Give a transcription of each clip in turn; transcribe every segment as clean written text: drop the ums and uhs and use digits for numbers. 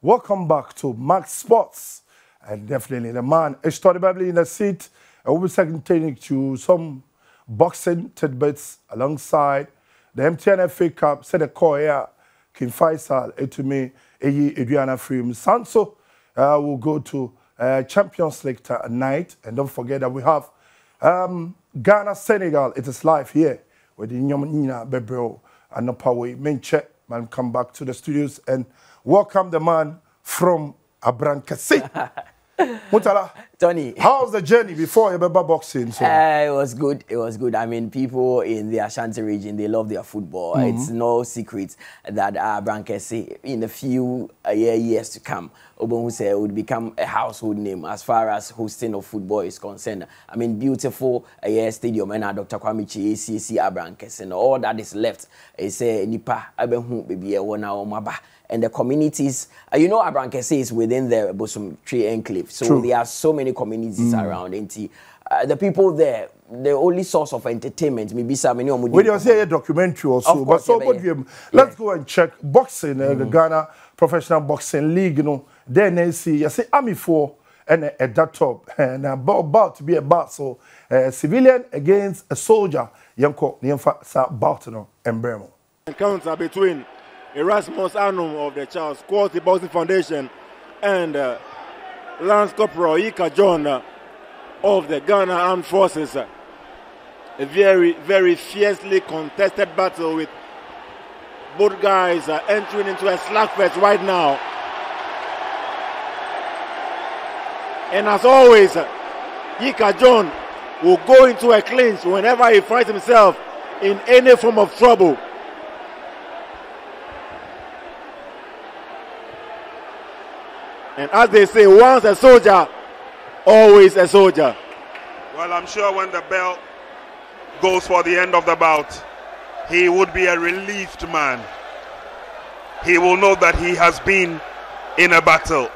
Welcome back to Max Sports. And definitely the man, a story Bible in the seat. I will be taking to some boxing tidbits alongside the MTN FA Cup. Said the core here, King Faisal, Etume, Adriana Freem. Sanso will go to Champions League tonight. And don't forget that we have Ghana, Senegal. It is live here with the Nyamina Bebro and Nopaway. Main check, man, come back to the studios and welcome the man from Abrankasi. Mutala, Tony, how's the journey before you remember boxing? So? It was good. It was good. I mean, people in the Ashanti region, they love their football. It's no secret that Abrankasi, in a few years to come, Obonhuse would become a household name as far as hosting of football is concerned. I mean, beautiful stadium and Dr. Kwamichi, ACC Abrankasi, and all that is left is Nipa Abenhu baby Wana Omaba. And the communities, you know, Abrankasi is within the Bosom Tree Enclave. So there are so many communities around. And the people there, the only source of entertainment, maybe some many. We don't say a documentary or so, but so let's go and check boxing, the Ghana Professional Boxing League, you know. Then they see, you say, Army 4 and at that top, and about to be a battle, so civilian against a soldier, Yanko, Niemfa, Baltino, and Bremo. Encounter between Erasmus Anum of the Charles Quality Boxing Foundation and Lance Corporal Ika John of the Ghana Armed Forces. A very, very fiercely contested battle with both guys entering into a slugfest right now. And as always, Ika John will go into a clinch whenever he finds himself in any form of trouble. And as they say, once a soldier, always a soldier. Well, I'm sure when the bell goes for the end of the bout, he would be a relieved man. He will know that he has been in a battle.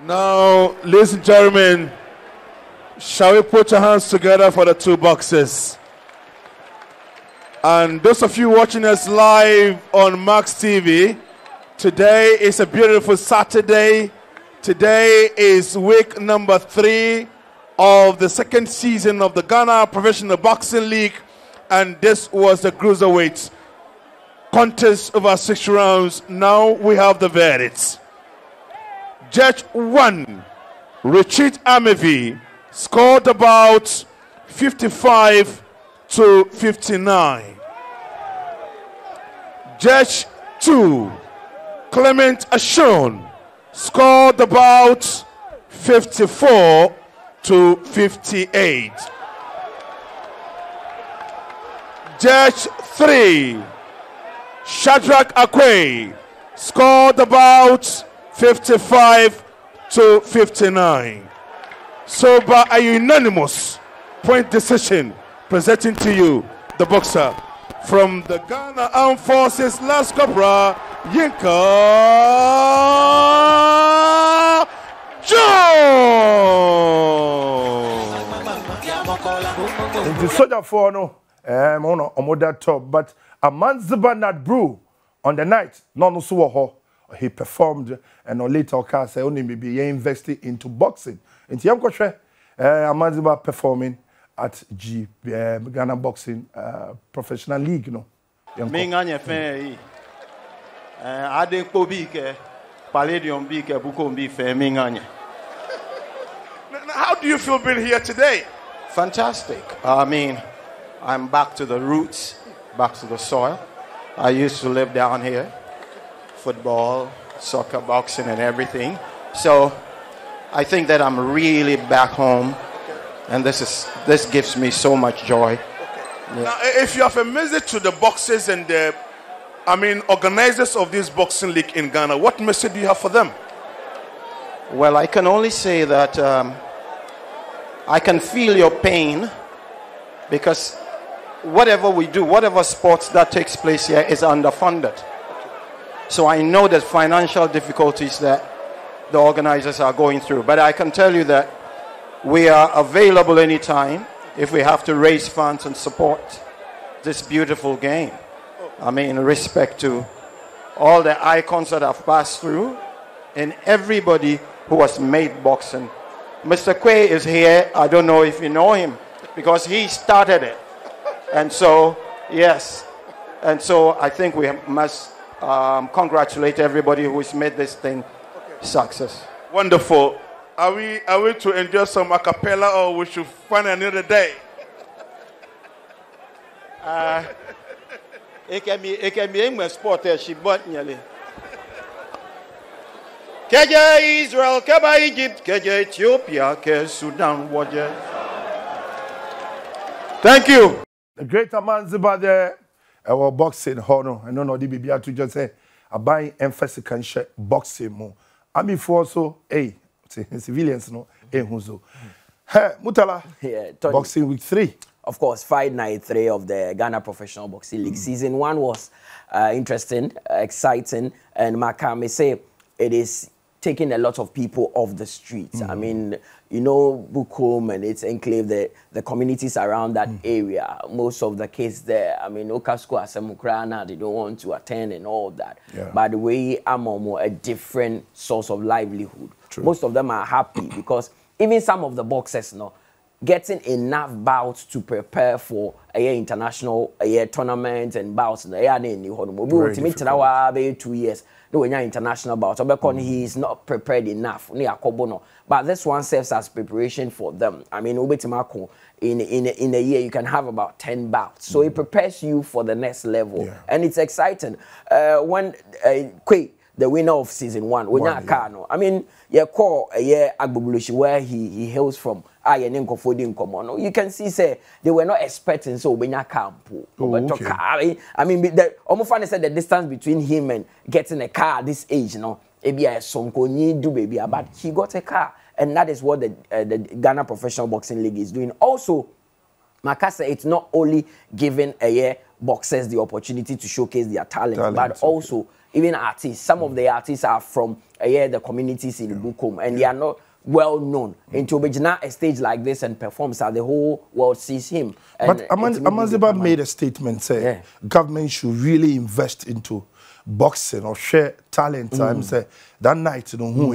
Now, ladies and gentlemen, shall we put your hands together for the two boxers? And those of you watching us live on Max TV, today is a beautiful Saturday. Today is week number 3 of the second season of the Ghana Professional Boxing League. And this was the cruiserweight contest over 6 rounds. Now we have the verdicts. Judge 1, Richard Amevi, scored about 55 to 59. Judge 2, Clement Ashon, scored about 54 to 58. Judge 3, Shadrach Akwe, scored about 55 to 59. So by a unanimous point decision, presenting to you the boxer from the Ghana Armed Forces, Lance Corporal Yinka John. The soldier for no, on that top, but a man's Bernard Brew on the night, no so he performed, and later can say only maybe he invested into boxing. And Tiam Kotre, Amanziba performing at Ghana Boxing Professional League, you know. Minganya fe Aden Kobike, Palladium Bike, Bukombi fe Minganya. How do you feel being here today? Fantastic. I mean, I'm back to the roots, back to the soil. I used to live down here. Football, soccer, boxing, and everything. So I think that I'm really back home, and this gives me so much joy. Yeah. Now, if you have a message to the boxers and the, organizers of this boxing league in Ghana, what message do you have for them? Well, I can only say that I can feel your pain, because whatever we do, whatever sports that takes place here is underfunded. So I know the financial difficulties that the organizers are going through. But I can tell you that we are available anytime. if we have to raise funds and support this beautiful game. I mean, respect to all the icons that have passed through and everybody who has made boxing. Mr. Quay is here. I don't know if you know him because he started it. And so, yes. And so I think we must congratulate everybody who has made this thing success. Wonderful. Are we to enjoy some a cappella or we should find another day? It can be in sport she bought nearly. Keja Israel, Keba Egypt, Keja Ethiopia, Ke Sudan, Waje. Thank you. The great Amanziba there, our boxing honor. I don't know the baby to just say, I buy emphasis can share boxing more. I mean for also, civilians no, whoso. Hey, Mutala, Yeah, boxing week 3. Of course, fight night 3 of the Ghana Professional Boxing League. Season 1 was interesting, exciting, and Makame say it is taking a lot of people off the streets. I mean, you know, Bukom and its enclave, the communities around that area, most of the kids there, I mean, Okasko Asemukrana, they don't want to attend and all that. Yeah. But the way Amomo, a different source of livelihood. True. Most of them are happy because even some of the boxers, no, getting enough bouts to prepare for a international tournament and bouts. Very difficult. 2 years. No, when you're international bout, he is not prepared enough. But this one serves as preparation for them. I mean, in a year, you can have about 10 bouts. So it prepares you for the next level. Yeah. And it's exciting. When Quay, the winner of season 1, when you're Kano, I mean, you call a year Agbubulushi where he hails from. You can see, say, they were not expecting so when you camp. I mean, the Omofane said the distance between him and getting a car at this age, you know, maybe a sonko need do baby, but he got a car, and that is what the Ghana Professional Boxing League is doing. Also, Makasa, it's not only giving boxers the opportunity to showcase their talent, but also even artists. Some of the artists are from the communities in Bukom, and they are not well known. Into a stage like this and performs that the whole world sees him. But Amanziba made a statement saying government should really invest into boxing or share talent. Say that night, you know, who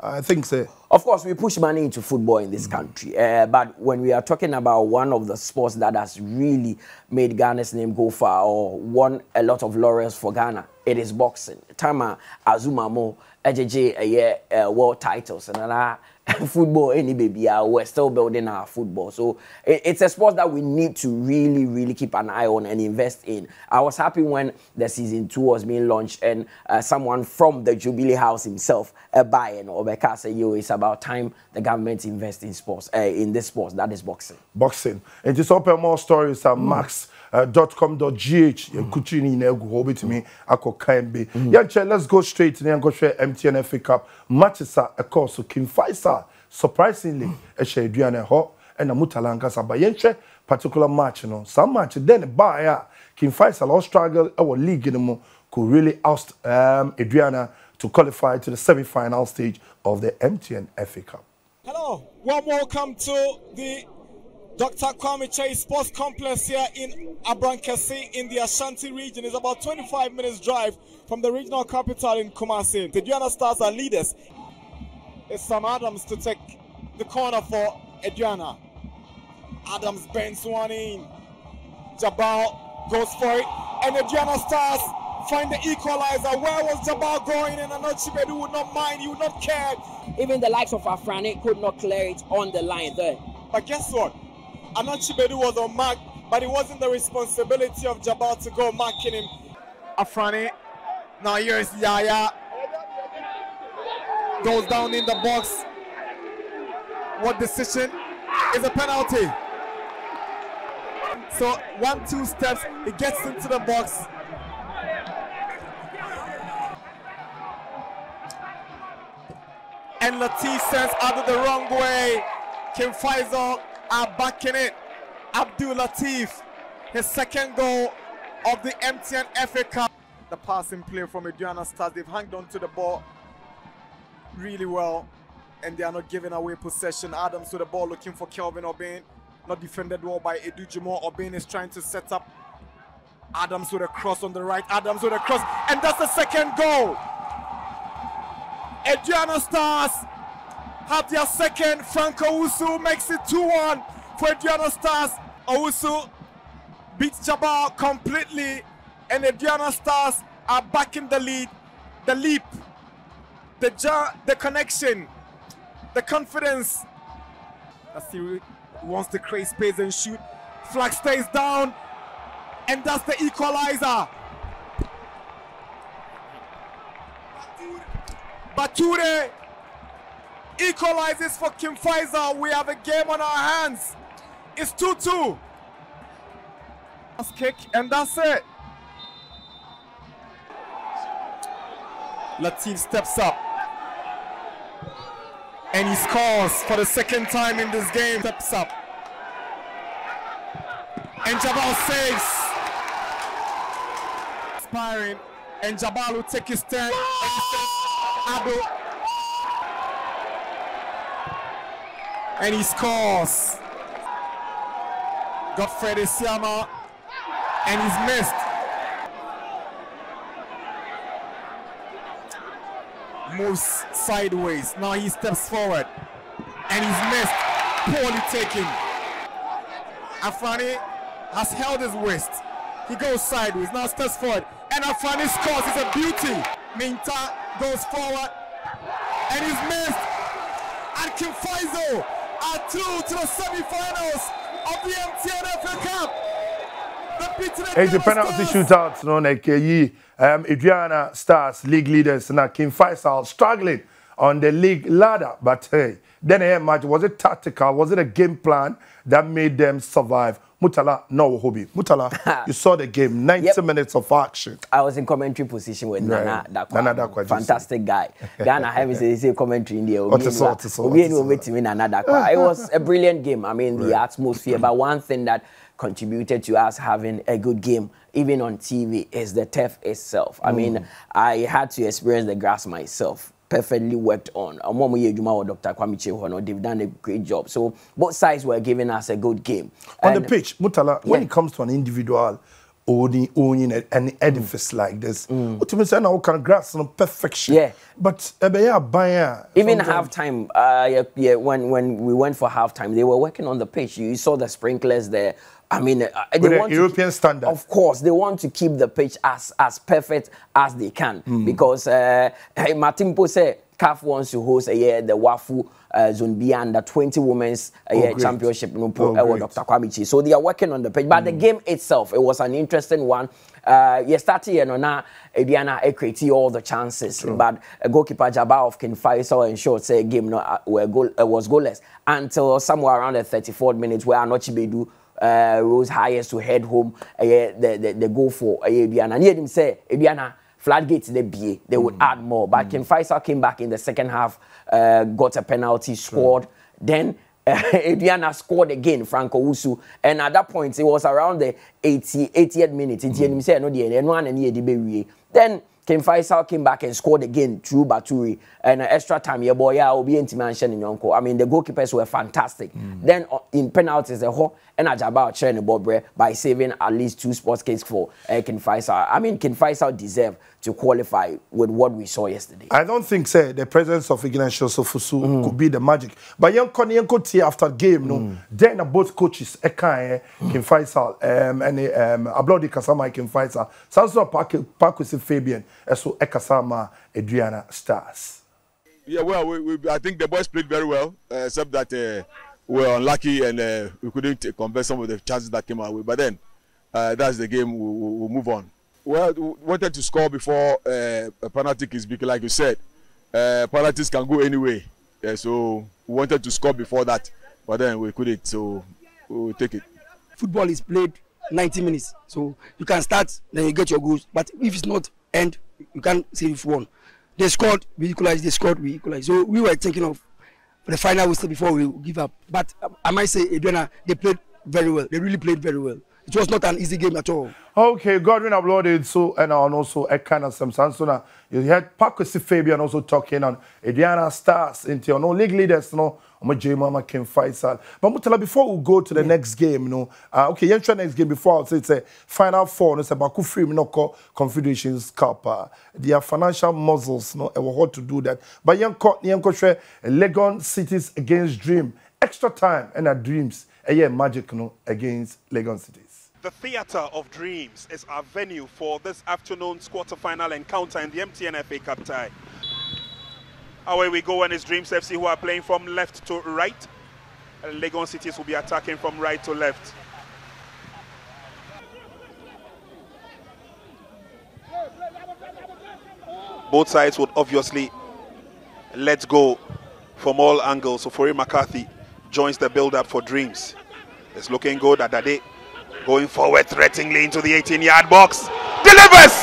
I think say. Of course, we push money into football in this country, but when we are talking about one of the sports that has really made Ghana's name go far or won a lot of laurels for Ghana, it is boxing. Tama Azumamo, AJJ, world titles, and football, any baby, we're still building our football. So it's a sport that we need to really, really keep an eye on and invest in. I was happy when the season 2 was being launched and someone from the Jubilee House himself, Bayen or Beka, said, it's about time the government invest in sports, in this sport, that is boxing. Boxing. And just open more stories at max.com.gh. Let's go straight to the MTN FA Cup. Matches are a course of Kim Faisal. Surprisingly, a Shadriana Ho and a Mutalanga Sabayenche particular match. Some match then by Kim Faisal all struggle our league could really oust Adriana to qualify to the semi-final stage of the MTN FA Cup. Hello, warm welcome to the Dr. Kwame Chase Sports Complex here in Abrankasi in the Ashanti region. It's about 25 minutes drive from the regional capital in Kumasi. The Adriana Stars are leaders. It's Sam Adams to take the corner for Adriana. Adams bends one in. Jabal goes for it. And Adriana Stars find the equalizer. Where was Jabal going? And Anochibedu would not mind. He would not care. Even the likes of Afrani could not clear it on the line there. But guess what? Anochibedu was on mark, but it wasn't the responsibility of Jabal to go marking him. Afrani, now here's Yaya. Goes down in the box. What decision? Is a penalty. So 1-2 steps, he gets into the box. And Latif sends out of the wrong way. Kim Faisal are backing it. Abdul Latif, his second goal of the MTN FA Cup. The passing play from Adriana Stars, they've hanged on to the ball really well and they are not giving away possession. Adams with the ball looking for Kelvin Obin. Not defended well by Edu Jimo. Obin is trying to set up Adams with a cross on the right. Adams with a cross. And that's the second goal. Aduana Stars have their second. Franco Owusu makes it 2-1 for Aduana Stars. Owusu beats Jabal completely. And Aduana Stars are back in the lead. The leap, the connection, the confidence. Nasiri wants to create space and shoot. Flag stays down, and that's the equalizer. Bature equalizes for Kim Faisal. We have a game on our hands. It's 2-2. Kick, and that's it. Latif steps up and he scores for the second time in this game. Steps up and Jabal saves. Inspiring, and Jabal will take his turn and he says Ado, and he scores. Godfred Isiama, and he's missed. Moves sideways. Now he steps forward and he's missed. Poorly taken. Afrani has held his wrist. He goes sideways. Now steps forward. And Afrani scores. It's a beauty. Minta goes forward and he's missed. And Kim Faisal are through to the semi-finals of the MTN FA Cup. It's the penalty shootouts, no, like Aduana Stars league leaders, and Kim Faisal struggling on the league ladder. But hey, then a match, was it tactical? Was it a game plan that made them survive? Mutala, no hobby. Mutala, you saw the game, 90 minutes of action. I was in commentary position with Nana Dakwa. Fantastic guy. Ghana having say commentary in there. It was a brilliant game. I mean, the atmosphere. But one thing that contributed to us having a good game, even on TV, is the turf itself. I mean, I had to experience the grass myself. Perfectly worked on. Dr. Kwame Chehono, they've done a great job. So both sides were giving us a good game. On the pitch, Mutala, when it comes to an individual owning an edifice like this, what you say now can grasp on perfection. Yeah. But even halftime, when we went for halftime, they were working on the pitch. You saw the sprinklers there. I mean, they want European standard. Of course, they want to keep the pitch as perfect as they can because Martin Poe said CAF wants to host the WAFU Zone B under 20 Women's Championship. Dr. Kwame. So they are working on the pitch. But the game itself, it was an interesting one. Yesterday, Aduana created all the chances, but goalkeeper Jabba of King Faisal ensured the game was goalless until somewhere around the 34th minute where Anochibedu rose highest to head home. The goal for Aduana. And he him say Aduana floodgates they would add more, but King Faisal came back in the second half, got a penalty, scored. Then Aduana scored again, Franco Owusu, and at that point it was around the 80th minute. Then King Faisal came back and scored again through Baturi, and extra time your boy Obi Entimansion in Yonko. I mean, the goalkeepers were fantastic. Then in penalties, the whole and Ajaba sharing the ball by saving at least 2 sports kicks for King Faisal. I mean, King Faisal deserved to qualify with what we saw yesterday. I don't think the presence of Ignacio Sofusu could be the magic. But young after game, then both coaches, King Faisal and Ablodi Kasama King Faisal, Sanso Parkwisi Fabian, so Ekasama Aduana Stars. Yeah, well, I think the boys played very well, except that we were unlucky and we couldn't convert some of the chances that came our way. But then, that's the game, we'll move on. Well, we wanted to score before a penalty is because, like you said, penalties can go anyway. Yeah, so we wanted to score before that, but then we couldn't, so we'll take it. Football is played 90 minutes, so you can start, then you get your goals. But if it's not end, you can't say if won. They scored, we equalized. They scored, we equalized. So we were thinking of the final whistle before we give up. But I might say, Aduana, they played very well. They really played very well. it was not an easy game at all. Okay, Godwin uploaded so and also a kind of some Sansona. You had Pakwesi Fabian also talking on Ediana Stars into no league leaders, no, Mama Kim Faisal. But Mutala, before we go to the next game, okay, you try next game before so it's a final four, no, it's about Kufri Minoko Confederations Cup. Their financial muscles, no, it was hard to do that. But young share Legon Cities against Dream, extra time and a Dreams, a year magic, no, against Legon Cities. The Theatre of Dreams is our venue for this afternoon's quarter-final encounter in the MTN FA Cup tie. Away we go, and it's Dreams FC who are playing from left to right. Legon Cities will be attacking from right to left. Both sides would obviously let go from all angles. So Fori McCarthy joins the build-up for Dreams. It's looking good at Dade. Going forward threateningly into the 18-yard box. Delivers!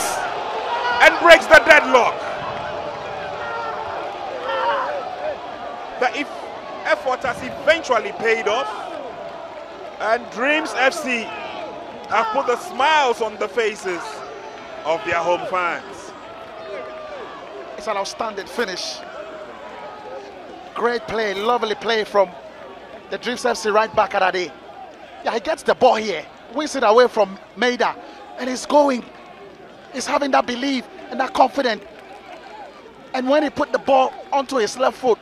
And breaks the deadlock. The effort has eventually paid off. And Dreams FC have put the smiles on the faces of their home fans. It's an outstanding finish. Great play, lovely play from the Dreams FC right back at Ade. Yeah, he gets the ball here. Wins it away from Maida, and he's going. He's having that belief and that confidence. And when he put the ball onto his left foot,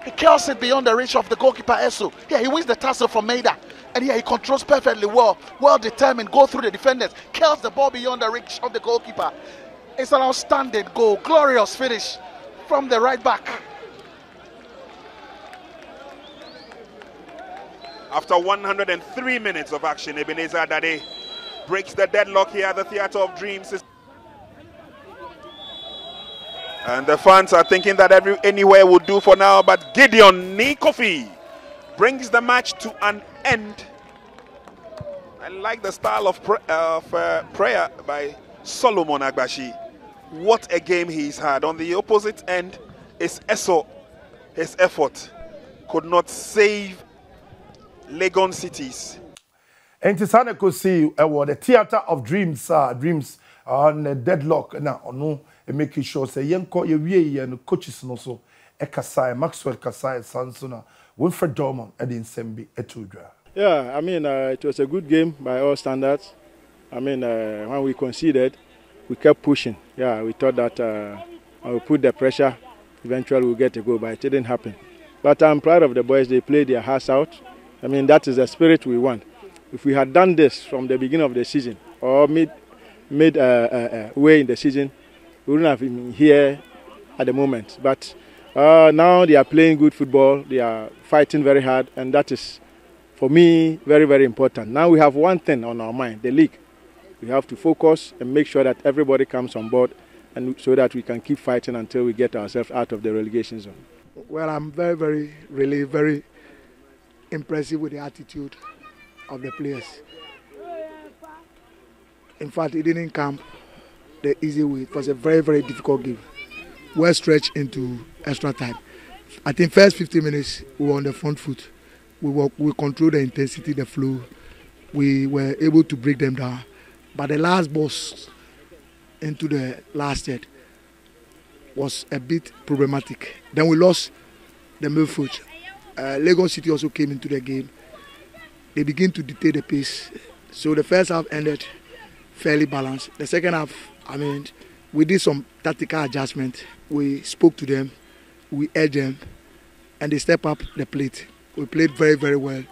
he kills it beyond the reach of the goalkeeper Esu. Yeah, he wins the tussle from Maida, and yeah, he controls perfectly well, well determined, go through the defenders, kills the ball beyond the reach of the goalkeeper. It's an outstanding goal, glorious finish from the right back. After 103 minutes of action, Ebenezer Dade breaks the deadlock here at the Theatre of Dreams. And the fans are thinking that anywhere would do for now, but Gideon Nikofi brings the match to an end. I like the style of prayer by Solomon Agbashi. What a game he's had. On the opposite end is Eso. His effort could not save Legon Cities. And to Sana could see the Theatre of Dreams, Dreams on the deadlock now, no, and making sure say young and coaches no so Kasai, Maxwell Kasai, Sansona, Wilfred Dorman, and in Sembi Etudra. Yeah, I mean it was a good game by all standards. I mean when we conceded, we kept pushing. Yeah, we thought that when we put the pressure, eventually we'll get a goal, but it didn't happen. But I'm proud of the boys. They played their hearts out. I mean, that is the spirit we want. If we had done this from the beginning of the season or made way in the season, we wouldn't have been here at the moment. But now they are playing good football. They are fighting very hard, and that is, for me, very, very important. Now we have one thing on our mind, the league. We have to focus and make sure that everybody comes on board, and so that we can keep fighting until we get ourselves out of the relegation zone. Well, I'm very impressive with the attitude of the players. In fact, it didn't come the easy way. It was a very, very difficult game. Well stretched into extra time. I think first 15 minutes we were on the front foot. We controlled the intensity, the flow. We were able to break them down. But the last burst into the last third was a bit problematic. Then we lost the midfield. Legon City also came into the game. They began to dictate the pace. So the first half ended fairly balanced. The second half, I mean, we did some tactical adjustment. We spoke to them, we urged them, and they stepped up the plate. We played very, very well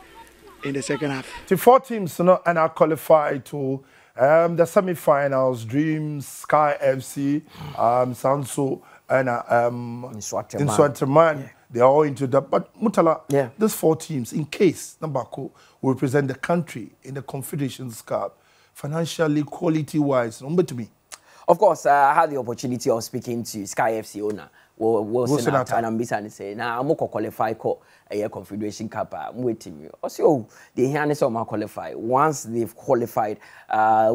in the second half. The 4 teams and are qualified to the semi-finals. Dreams, Sky FC, Sanso, and in Swaterman. Yeah. They are all into that. But Mutala, these 4 teams, in case Nambako will represent the country in the Confederations Cup, financially, quality-wise, number to me. Of course, I had the opportunity of speaking to Sky FC owner, Wilson Atta, and I'm saying, now I'm going to qualify for a Confederation Cup. I'm waiting you. Also, they hear this on qualify. Once they've qualified,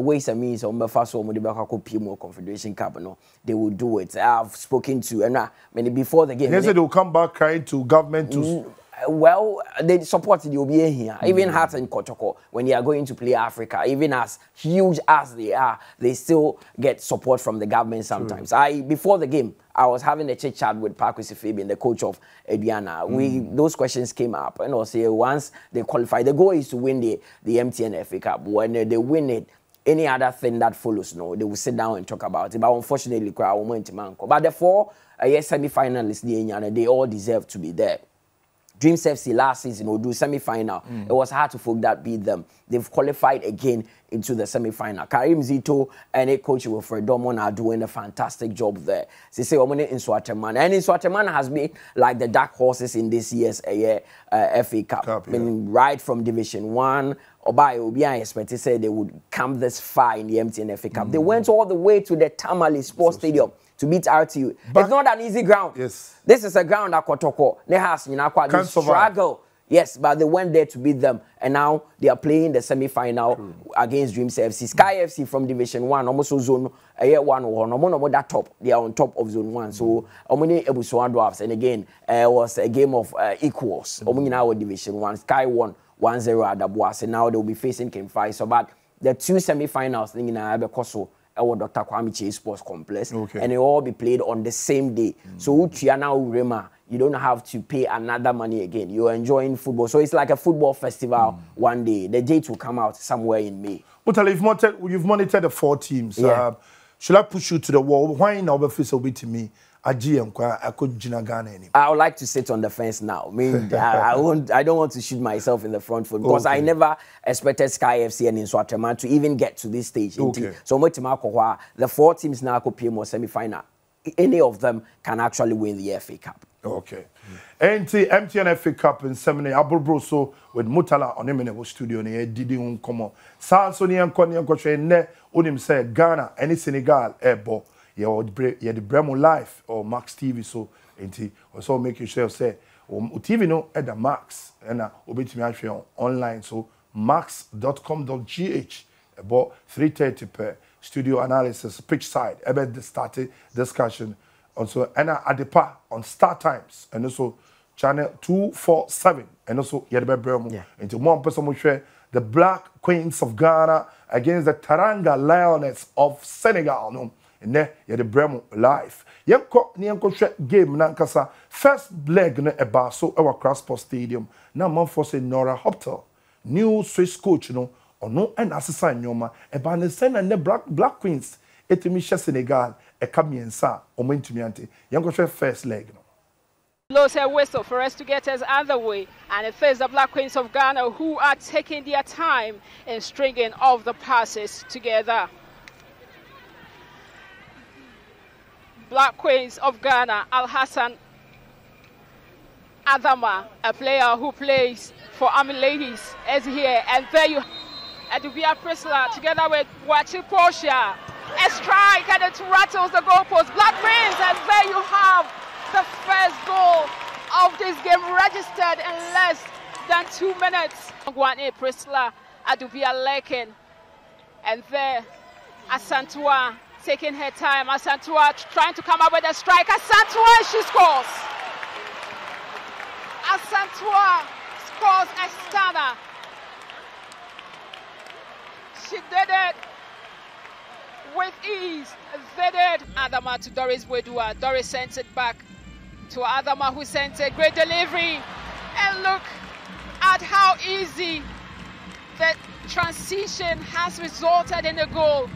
ways and means on the first one, the Confederation Cup, no, they will do it. I've spoken to, and before the game, they said they will come back crying to government to Well, they support the OBA here. Even Hearts and Kotoko, when they are going to play Africa, even as huge as they are, they still get support from the government sometimes. Before the game, I was having a chit-chat with Pakwesi Fabian, the coach of Aduana. Those questions came up, and also once they qualify, the goal is to win the MTN FA Cup. When they win it, any other thing that follows, no, they will sit down and talk about it. But unfortunately, but the 4 semi-finalists, they all deserve to be there. Dreams FC last season will do semi-final. It was hard to folk that beat them. They've qualified again into the semi-final. Karim Zito and a coach Wilfred Domon are doing a fantastic job there. They say Omone in Swatemana. And in Swatemana has been like the dark horses in this year's FA Cup. I mean, right from Division 1, Obi I expect to say they would come this far in the MTN FA Cup. They went all the way to the Tamale Sports Stadium to beat RTU. But it's not an easy ground. Yes. This is a ground that Kotoko, they has quite struggle. Yes, but they went there to beat them, and now they are playing the semi-final against Dreams FC. Sky FC from Division 1, almost zone 1 or that top. They are on top of zone 1. So Omuni Ebuswan Dwarfs, and again, it was a game of equals. Omuni now Division 1, Sky won 1-0 at Dabuas, and now they will be facing Kim Fai. So, but the 2 semi-finals, in Abekoso, our Dr. Kwame Chase Sports Complex, and they all be played on the same day. So Uchiana Urema, you don't have to pay another money again. You're enjoying football. So it's like a football festival one day. The date will come out somewhere in May. Utali, you've monitored the 4 teams. Yeah. Should I push you to the wall? Why now will be to me? I would like to sit on the fence now. I mean, I don't want to shoot myself in the front foot because I never expected Sky FC and Inswateman to even get to this stage. So the 4 teams now could play more semi-final. Any of them can actually win the FA Cup. Okay. MTN FA Cup in Semine Abulbroso with Mutala on the studio ne didi unkomo. Sa so ni anko ne unim say Ghana any Senegal ebo. Yeah, the Bremo Live or Max TV so also make sure say TV no at the Max and obetimi online so max.com.gh about 3:30 per studio analysis pitch side about the started discussion also and at the par on Star Times and also channel 247 and also Bremo into one person share the Black Queens of Ghana against the Taranga Lioness of Senegal no. Ne the Bremo Live. Yanko game nankasa first leg ne eba so our Crossport Stadium. Na man for say Nora Hoptel, new Swiss coach no ono and assisa nyoma eba ne send and the Black Queens etimi Senegal e kamiensa omentumi ante. Yanko first leg no. Blows a whistle for us to get us underway, and it faces the Black Queens of Ghana who are taking their time in stringing all the passes together. Black Queens of Ghana, Al Hassan Adama, a player who plays for Army Ladies, is here. And there you have Adubia Priscilla together with Wachi Portia. A strike and it rattles the goalpost. Black Queens, and there you have the first goal of this game registered in less than 2 minutes. Guane Priscilla, Adubia Lekin, and there Asantua taking her time. Asantua trying to come up with a strike. Asantua, she scores. Asantua scores a stunner. She did it with ease. They did. Adama to Doris Wedua. Doris sent it back to Adama, who sent a great delivery. And look at how easy the transition has resulted in a goal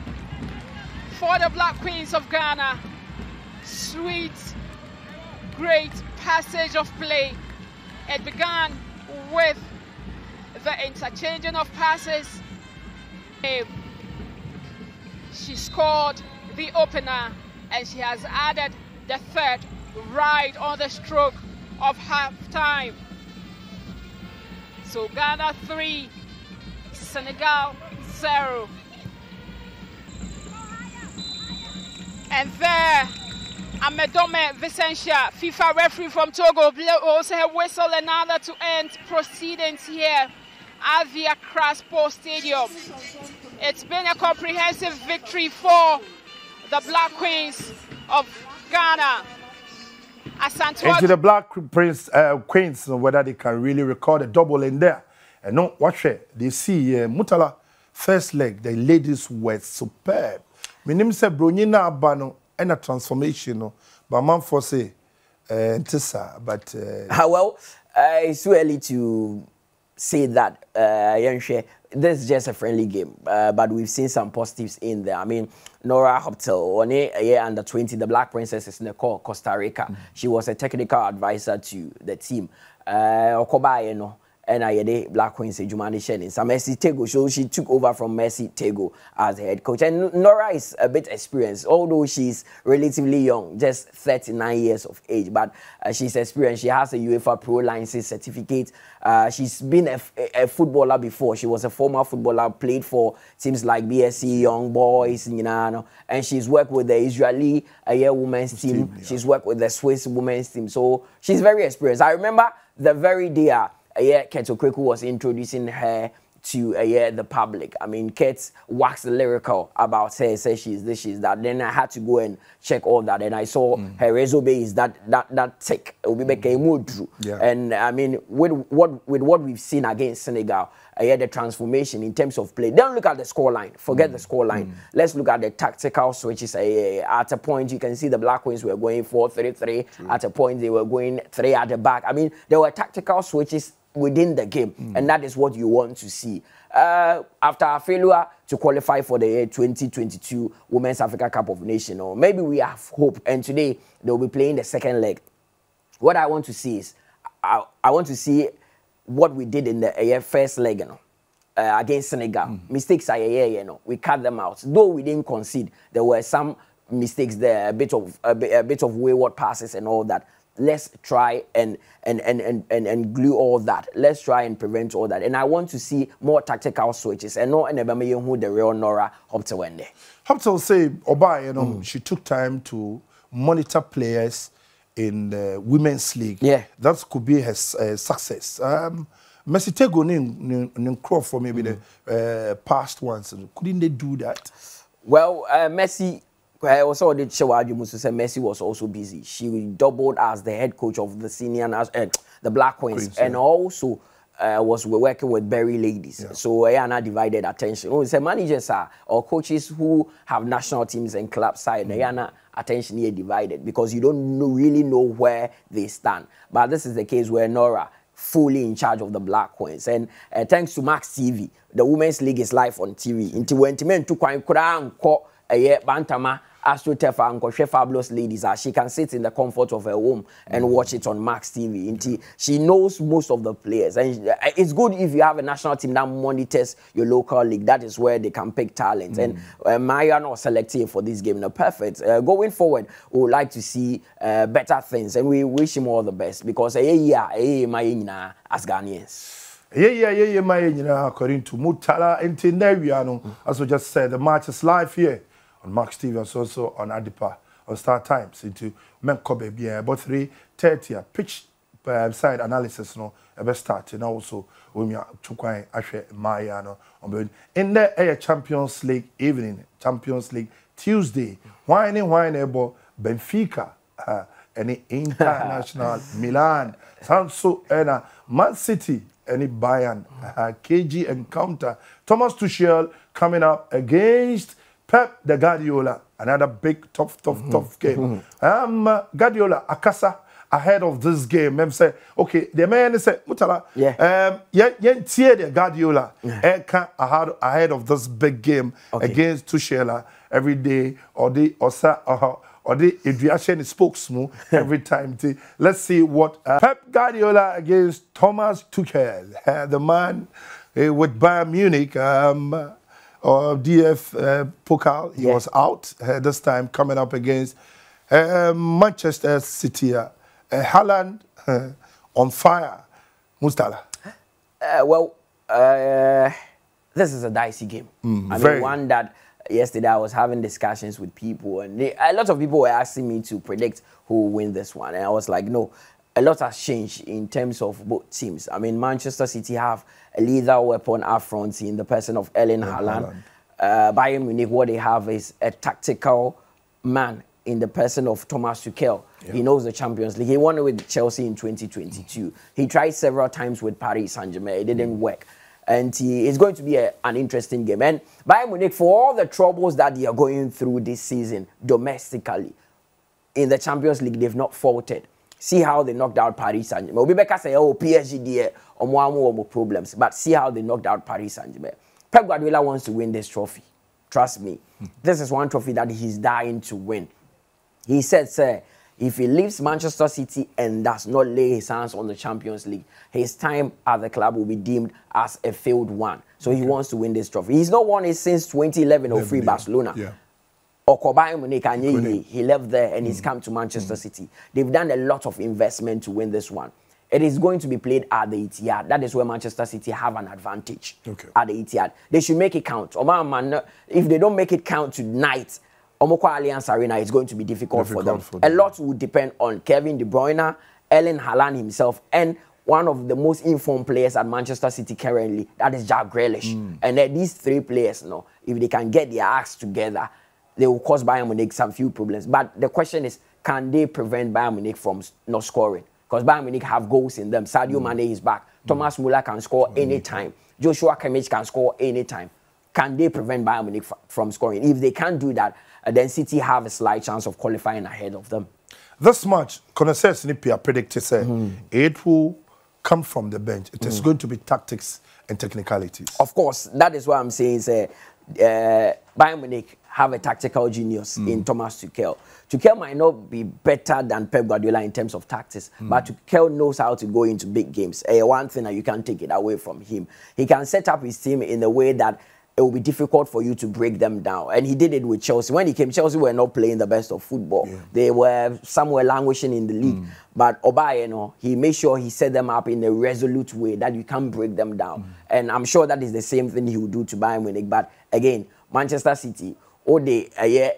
for the Black Queens of Ghana. Sweet, great passage of play. It began with the interchanging of passes. She scored the opener, and she has added the third right on the stroke of half-time. So Ghana 3, Senegal 0. And there, Amedome Vicentia, FIFA referee from Togo, also a whistle another to end proceedings here at the Accra Sports Stadium. It's been a comprehensive victory for the Black Queens of Ghana. Into the Black Prince Queens, whether they can really record a double in there. And no, watch it. They see Mutala first leg. The ladies were superb. My name is Brunina Abano and a transformation. But man for say, Tessa, but well, it's too early to say that. This is just a friendly game, but we've seen some positives in there. I mean, Nora Hoptel, on a year under 20, the Black Princesses in the call Costa Rica. She was a technical advisor to the team. Okoba, you know. And I had Black Queen say Jumani Shannon. So Mercy Tego, so she took over from Mercy Tego as the head coach. And Nora is a bit experienced, although she's relatively young, just 39 years of age. But she's experienced. She has a UEFA Pro License certificate. She's been a footballer before. She was a former footballer, played for teams like BSC, Young Boys, you know. And she's worked with the Israeli women's team. Yeah. She's worked with the Swiss women's team. So she's very experienced. I remember the very day Keto Kweku was introducing her to the public. I mean, Kate waxed lyrical about her, say she's this, she's that. Then I had to go and check all that, and I saw her resume is that thick. It will be like a mood through. And I mean, with what we've seen against Senegal, the transformation in terms of play. Don't look at the scoreline. Forget the scoreline. Let's look at the tactical switches. At a point, you can see the Black Queens were going 4-3-3. At a point, they were going 3 at the back. I mean, there were tactical switches within the game, and that is what you want to see. After a failure to qualify for the 2022 Women's Africa Cup of Nations, or maybe we have hope, and today they'll be playing the second leg. What I want to see is, I want to see what we did in the first leg, you know, against Senegal. Mistakes are we cut them out. Though we didn't concede, there were some mistakes there, a bit of wayward passes and all that. Let's try and glue all that. Let's try and prevent all that. And I want to see more tactical switches. And no, who the real Nora Hoptel went there. Hoptel say, Oba, you know, she took time to monitor players in the women's league. Yeah, that could be her success. Mercy Tego in crop for maybe the past ones. Couldn't they do that? Well, Mercy. I also did show Musu say Messi was also busy. She doubled as the head coach of the senior the Black Queens, and also was working with Berry Ladies. So Ayana divided attention. Oh, say managers or coaches who have national teams and club side. Ayana attention here divided because you don't really know where they stand. But this is the case where Nora fully in charge of the Black Queens, and thanks to Max TV, the Women's League is live on TV. Into when Timen to Bantama AstroTurf and Koshe Fabulous Ladies, she can sit in the comfort of her home and watch it on Max TV. She knows most of the players, and it's good if you have a national team that monitors your local league. That is where they can pick talent. And Maya not selected for this game. No, perfect. Going forward, we would like to see better things, and we wish him all the best because as Ghanaians. According to Mutala and as we just said, the match is live here on Max TV and also on Adipa on Star Times into Menkobe about 3:30 pitch side analysis no ebe start and also Umia Chukwan Ashe Mayano in the Champions League evening, Champions League Tuesday, whining ebo Benfica any International Milan Sanso and Man City any Bayern KG encounter Thomas Tuchel coming up against Pep the Guardiola, another big tough game. Guardiola Akasa ahead of this game. Mem say, okay, the man say Mutala, the Guardiola ahead of this big game against Tuchel every day or the Adrian spokesman every time. Let's see what Pep Guardiola against Thomas Tuchel, the man with Bayern Munich. DF Pokal, he was out this time coming up against Manchester City. Haaland on fire. Mustala. This is a dicey game. I mean, one that yesterday I was having discussions with people, and a lot of people were asking me to predict who will win this one. And I was like, no, a lot has changed in terms of both teams. I mean, Manchester City have a lethal weapon up front in the person of Erling Haaland. Bayern Munich, what they have is a tactical man in the person of Thomas Tuchel. He knows the Champions League. He won it with Chelsea in 2022. He tried several times with Paris Saint-Germain. It didn't work. And it's going to be an interesting game. And Bayern Munich, for all the troubles that they are going through this season domestically, in the Champions League, they've not faltered. See how they knocked out Paris Saint-Germain. Obibeka say, oh, PSG there, more problems. But see how they knocked out Paris Saint-Germain. Pep Guardiola wants to win this trophy. Trust me. This is one trophy that he's dying to win. He said, sir, if he leaves Manchester City and does not lay his hands on the Champions League, his time at the club will be deemed as a failed one. So he wants to win this trophy. He's not won it since 2011 or free Barcelona. Yeah. Or Bayern Munich, he left there and he's come to Manchester City. They've done a lot of investment to win this one. It is going to be played at the Etihad. That is where Manchester City have an advantage at the Etihad. They should make it count. If they don't make it count tonight, Omoko Allianz Arena is going to be difficult for them. A lot will depend on Kevin De Bruyne, Erling Haaland himself, and one of the most informed players at Manchester City currently, that is Jack Grealish. And these three players, if they can get their acts together, they will cause Bayern Munich some few problems. But the question is, can they prevent Bayern Munich from not scoring? Because Bayern Munich have goals in them. Sadio Mane is back. Thomas Müller can score anytime. Joshua Kimmich can score anytime. Can they prevent Bayern Munich from scoring? If they can't do that, then City have a slight chance of qualifying ahead of them. This match, connoisseurs Nipia predicted, it will come from the bench. It is going to be tactics and technicalities. Of course, that is what I'm saying. Bayern Munich have a tactical genius in Thomas Tuchel. Tuchel might not be better than Pep Guardiola in terms of tactics, but Tuchel knows how to go into big games. One thing that you can't take it away from him. He can set up his team in a way that it will be difficult for you to break them down. And he did it with Chelsea. When he came, Chelsea were not playing the best of football. They were somewhere languishing in the league. But Obaye, he made sure he set them up in a resolute way that you can't break them down. And I'm sure that is the same thing he will do to Bayern Munich. But again, Manchester City, barrier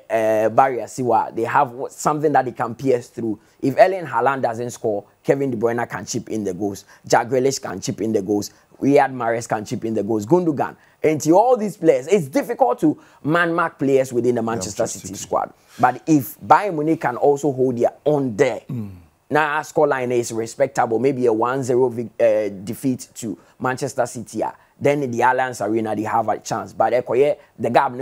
Siwa, they have something that they can pierce through. If Erling Haaland doesn't score, Kevin De Bruyne can chip in the goals. Jack Grealish can chip in the goals. Riyad Mahrez can chip in the goals. Gundogan. And to all these players, it's difficult to man-mark players within the Manchester City squad. But if Bayern Munich can also hold their own there, now our scoreline is respectable, maybe a 1-0 defeat to Manchester City, then in the Allianz Arena, they have a chance. But the gap,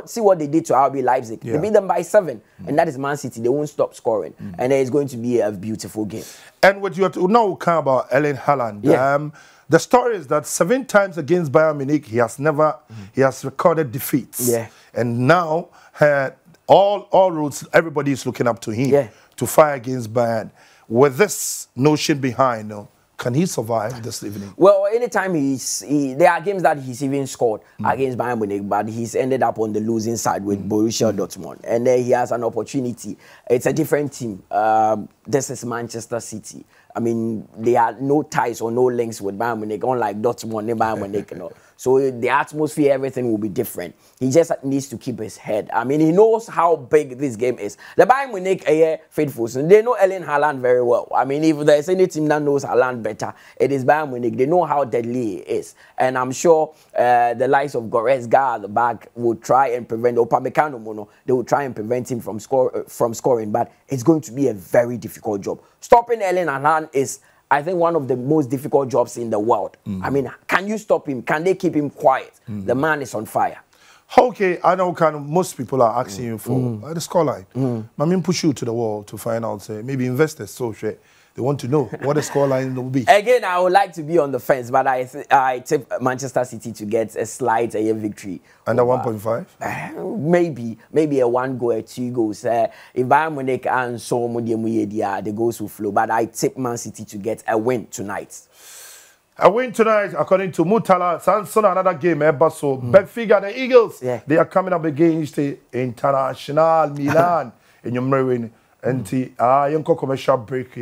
see what they did to RB Leipzig. They beat them by 7. And that is Man City. They won't stop scoring. And it's going to be a beautiful game. And what you now come about Erling Haaland. The story is that 7 times against Bayern Munich, he has recorded defeats. And now, all roads, everybody is looking up to him to fight against Bayern. With this notion behind, can he survive this evening? Well, anytime there are games that he's even scored against Bayern Munich, but he's ended up on the losing side with Borussia Dortmund. And then he has an opportunity. It's a different team. This is Manchester City. I mean, they had no ties or no links with Bayern Munich, unlike Dortmund and Bayern Munich. So the atmosphere, everything will be different. He just needs to keep his head. I mean, he knows how big this game is. The Bayern Munich faithfuls, they know Erling Haaland very well. I mean, if there's any team that knows Haaland better, it is Bayern Munich. They know how deadly he is. And I'm sure the likes of Goretzka at the back will try and prevent, Upamecano, they will try and prevent him from scoring. But it's going to be a very difficult job. Stopping Erling Haaland is, I think, one of the most difficult jobs in the world. I mean, can you stop him? Can they keep him quiet? The man is on fire. Okay, I know most people are asking you for the scoreline. I mean, push you to the wall to find out, maybe investors, they want to know what the scoreline will be. Again, I would like to be on the fence, but I tip Manchester City to get a slight victory. Under 1.5? Maybe a 1 goal or 2 goals. If Bayern Munich and so the goals will flow. But I tip Man City to get a win tonight. A win tonight, according to Mutala. Samson, another game. So Benfica, the Eagles, they are coming up against the International Milan in your marine. And the commercial break.